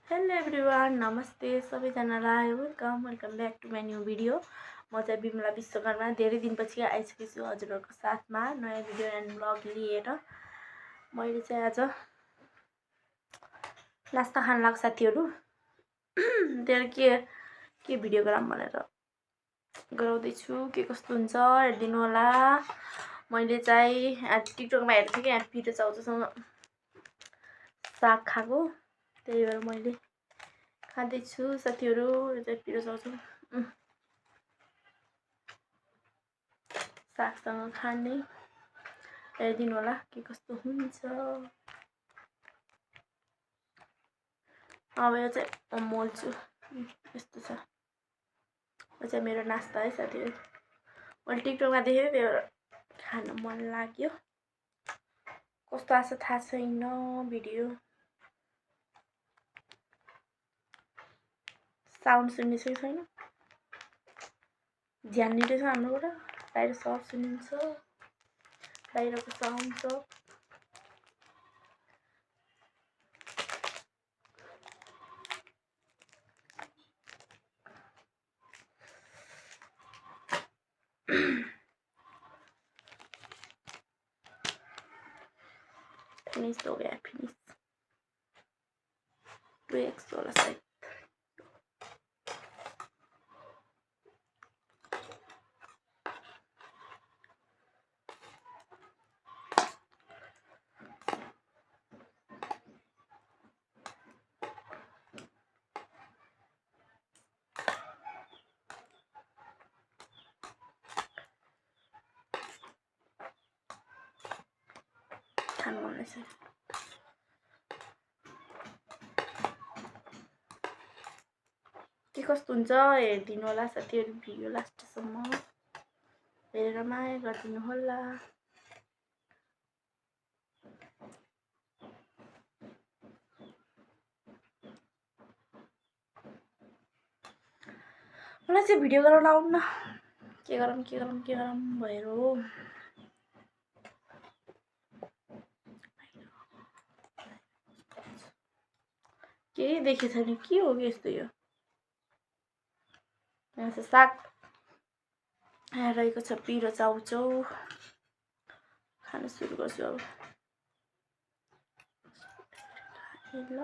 Hello everyone, नमस्ते सबैजनालाई। Welcome back to my new video. म चाहिँ बिमला विश्वकर्मा धेरै दिनपछि आइसकेको छु हजुरहरूको साथमा नयाँ भिडियो एन्ड ब्लग लिएर। मैले चाहिँ आज नास्ता खान लाग्छ साथीहरू त्यहाँ के भिडियो गरौँ भनेर गराउँदैछु। के कस्तो हुन्छ हेरिदिनु होला। मैले चाहिँ टिकटकमा हेरेको थिएँ कि पिरो चाउचाउसँग साग खाएको, त्यही भएर मैले खाँदैछु साथीहरू। यो चाहिँ पिरो चाउचाउ सागसँग खाने, हेरिदिनु होला के कस्तो हुन्छ। अब यो चाहिँ म मोल्छु, यस्तो छ। यो चाहिँ मेरो नास्ता है साथीहरू। मैले टिकटकमा देखेँ त्यो खान मन लाग्यो। कस्तो आछ थाहा छैन भिडियो। साउन्ड सुन्ने चाहिँ छैन, ध्यान दिँदैछ हाम्रोबाट। बाहिर सब सुनिन्छ, बाहिरको साउन्ड सब। फिनिश हो गया, फिनिश 2x वाला साइड। खानु मन लाग्छ। के कस्तो हुन्छ हेरिदिनु होला साथीहरू। भिडियो लास्टसम्म हेरेर माया गरिदिनु होला। मलाई चाहिँ भिडियो गराउन आउन्न, के गरौँ भएर हो। केही देखेको छैन, के हो कि यस्तो। यो यहाँ चाहिँ साग रहेको छ, पिरो चाउचाउ खान सुरु गर्छु अब। ल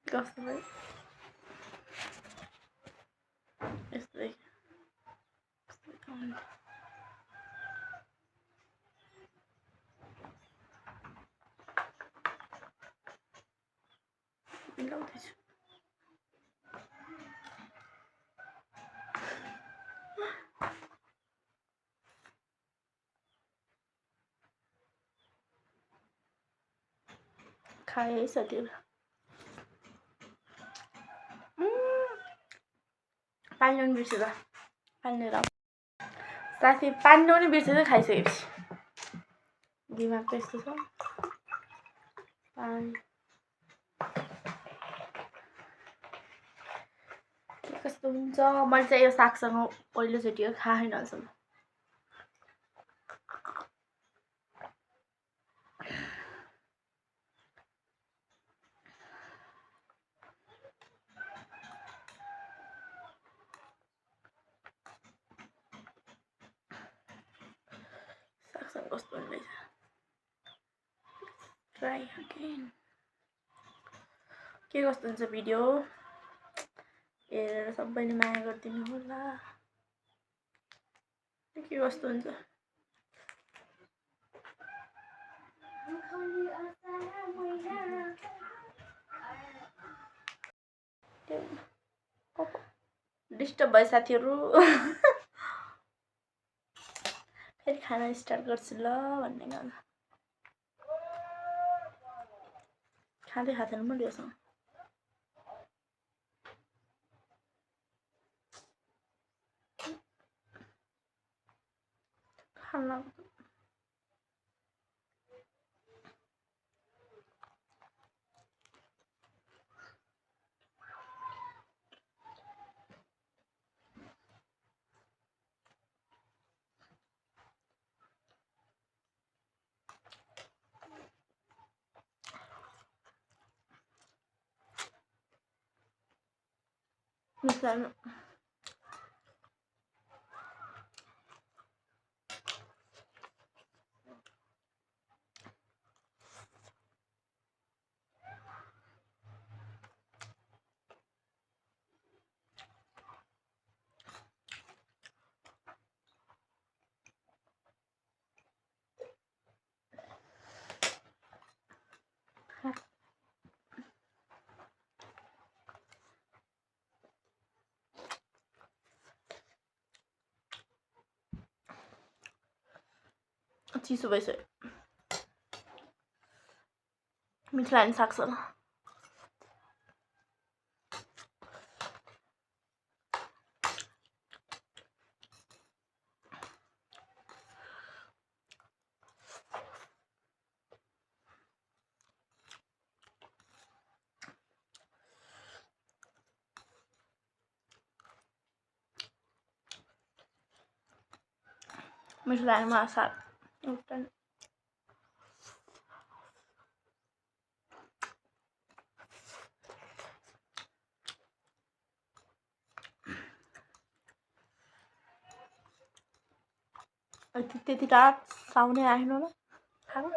कस्तो भयो यस्तै। मिलाउँदैछु। खाएँ है साथीहरू। पानी ल्याउनु बिर्सेछ, पानी लिएर साथी। पानी ल्याउनु बिर्सेछ खाइसकेपछि। दिमाग त यस्तो छ। पानी के कस्तो हुन्छ। मैले चाहिँ यो सागसँग पहिलोचोटि खाएँ अहिलेसम्म। सागसँग कस्तो हुँदैछ ट्राई अगेन। के कस्तो हुन्छ भिडियो हेरेर सबैले माया गरिदिनु होला। के कस्तो हुन्छ डिस्टर्ब भयो साथीहरू। फेरि खाना स्टार्ट गर्छु ल भन्ने गएर खाँदै खाँदैन म योसँग खाना। मिठो लाग्नु चिसो भइसक्यो मिठो लाग्नु सक्छ मिठो लाग्नु मलाई साग एउटा त्यति टाढा साउनै राख्नु ल खानु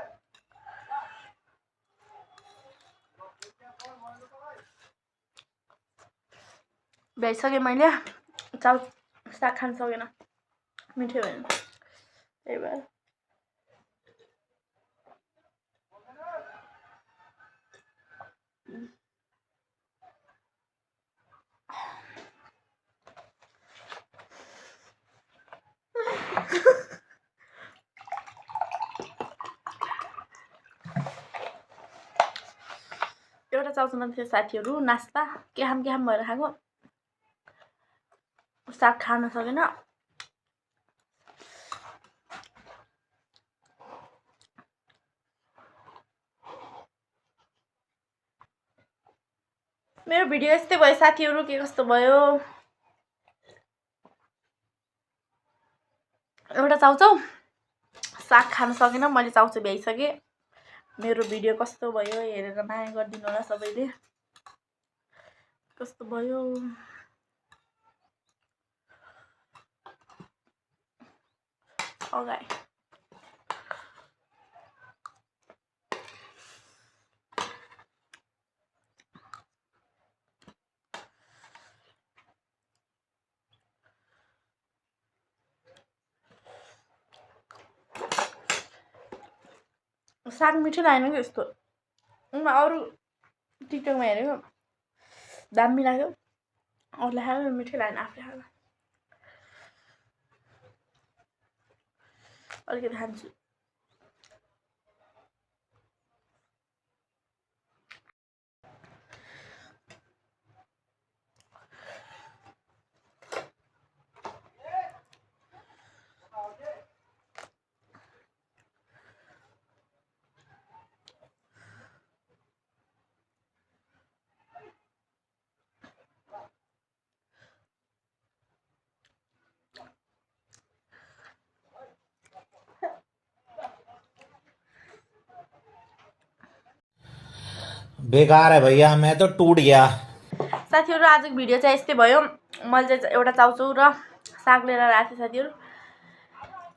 भ्याइसकेँ मैले चाउ साग खान सकेन मिठो भएन त्यही भएर एउटा चाउचाउमा थियो साथीहरू नास्ता के खाम भएर खाएको साग खान सकेन मेरो भिडियो यस्तै भयो साथीहरू के कस्तो भयो एउटा चाउचाउ साग खान सकेन मैले चाउचाउ भ्याइसकेँ मेरो भिडियो कस्तो भयो हेरेर माया गरिदिनु होला सबैले कस्तो भयो अगाडि साग मिठो लागेन कि यस्तो अरू टिकटकमा हेरेको दामी लाग्यो अरूलाई खायो मिठो लागेन आफूले खायो अलिकति खान्छु बेकार है भैया मैं तो टूट गया साथीहरू आजको भिडियो चाहिँ यस्तै भयो मैले चाहिँ एउटा चाउचाउ र साग लिएर आएको थिएँ साथीहरू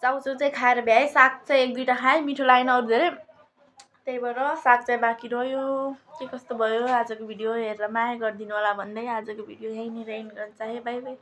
चाउचाउ चाहिँ खाएर भ्याएँ साग चाहिँ एक दुईवटा खाएँ मिठो लागेन अरू धेरै त्यही भएर साग चाहिँ बाँकी रह्यो के कस्तो भयो आजको भिडियो हेरेर माया गरिदिनु होला भन्दै आजको भिडियो यहीँनिर एन्ड गर्न चाहे बाई बाई